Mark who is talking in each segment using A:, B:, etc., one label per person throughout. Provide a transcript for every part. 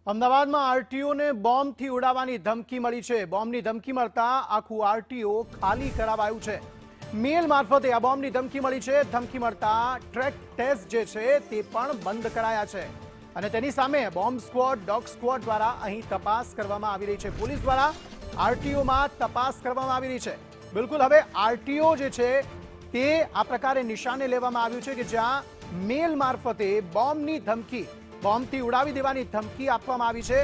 A: અમદાવાદમાં આરટીઓને બોમ્બથી ઉડાવવાની ધમકી મળી છે। બોમ્બની ધમકી મળતા આખું આરટીઓ ખાલી કરાવાયું છે। મેલ મારફતે આ બોમ્બની ધમકી મળી છે। ધમકી મળતા ટ્રેક ટેસ્ટ જે છે તે પણ બંધ કરાયા છે અને તેની સામે બોમ્બ સ્ક્વોડ, ડોગ સ્ક્વોડ દ્વારા અહીં તપાસ કરવામાં આવી રહી છે। પોલીસ દ્વારા આરટીઓમાં તપાસ કરવામાં આવી રહી છે। બિલકુલ, હવે આરટીઓ જે છે તે આ પ્રકારે નિશાને લેવામાં આવ્યું છે કે જ્યાં મેલ મારફતે બોમ્બની ધમકી, બોમ્બથી ઉડાવી દેવાની ધમકી આપવામાં આવી છે।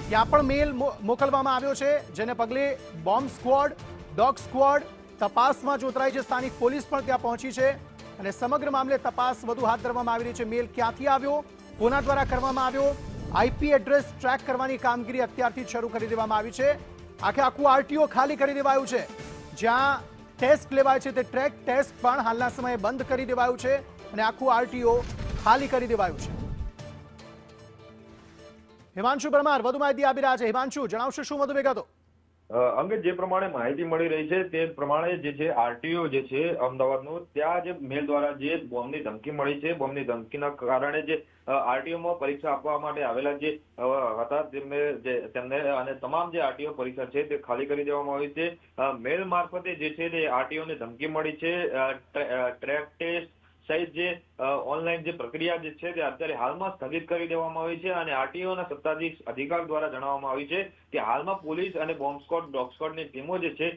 A: ત્યાં પણ મેલ મોકલવામાં આવ્યો છે, જેને પગલે બોમ્બ સ્ક્વોડ, ડોગ સ્ક્વોડ તપાસમાં જોતરાઈ છે। સ્થાનિક પોલીસ પણ ત્યાં પહોંચી છે અને સમગ્ર મામલે તપાસ વધુ હાથ ધરવામાં આવી રહી છે। મેલ ક્યાંથી આવ્યો, કોના દ્વારા કરવામાં આવ્યો, આઈપી એડ્રેસ ટ્રેક કરવાની કામગીરી અત્યારથી શરૂ કરી દેવામાં આવી છે। આખું આરટીઓ ખાલી કરી દેવાયું છે। જ્યાં ટેસ્ટ લેવાય છે તે ટ્રેક ટેસ્ટ પણ હાલના સમયે બંધ કરી દેવાયું છે અને આખું આરટીઓ ખાલી કરી દેવાયું છે। હિમાંશુ પરમાર વધુ માહિતી આપી રહ્યા છે। હિમાંશુ, જણાવશો શું વધુ વિગતો?
B: અંગત જે પ્રમાણે માહિતી મળી રહી છે તે પ્રમાણે જે છે આરટીઓ જે છે અમદાવાદનું, ત્યાં જે મેલ દ્વારા જે બોમ્બની ધમકી મળી છે, બોમ્બની ધમકીના કારણે જે આરટીઓમાં પરીક્ષા આપવા માટે આવેલા જે હતા તેમને અને તમામ જે આરટીઓ પરિસર છે તે ખાલી કરી દેવામાં આવી છે। મેલ મારફતે જે છે તે આરટીઓને ધમકી મળી છે। ટ્રેક ટેસ્ટ સહિત જે ઓનલાઈન જે પ્રક્રિયા જે છે તે અત્યારે હાલમાં સ્થગિત કરી દેવામાં આવી છે અને આરટીઓના સત્તાધીશ અધિકારી દ્વારા જણાવવામાં આવ્યું છે કે હાલમાં પોલીસ અને બોમ્બ સ્ક્વોડ, ડોગ સ્ક્વોડની ટીમો જે છે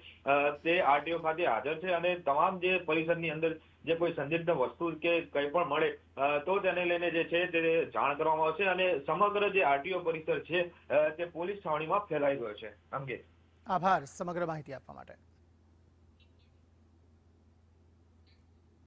B: તે આરટીઓ ખાતે હાજર છે અને તમામ જે પરિસરની અંદર જે કોઈ સંદિગ્ધ વસ્તુ કે કંઈ પણ મળે તો તેને લઈને જે છે તે જાણ કરવામાં આવશે અને સમગ્ર જે આરટીઓ પરિસર છે તે પોલીસ છાવણીમાં ફેલાઈ ગયો છે। અંગે
A: આભાર સમગ્ર માહિતી આપવા માટે।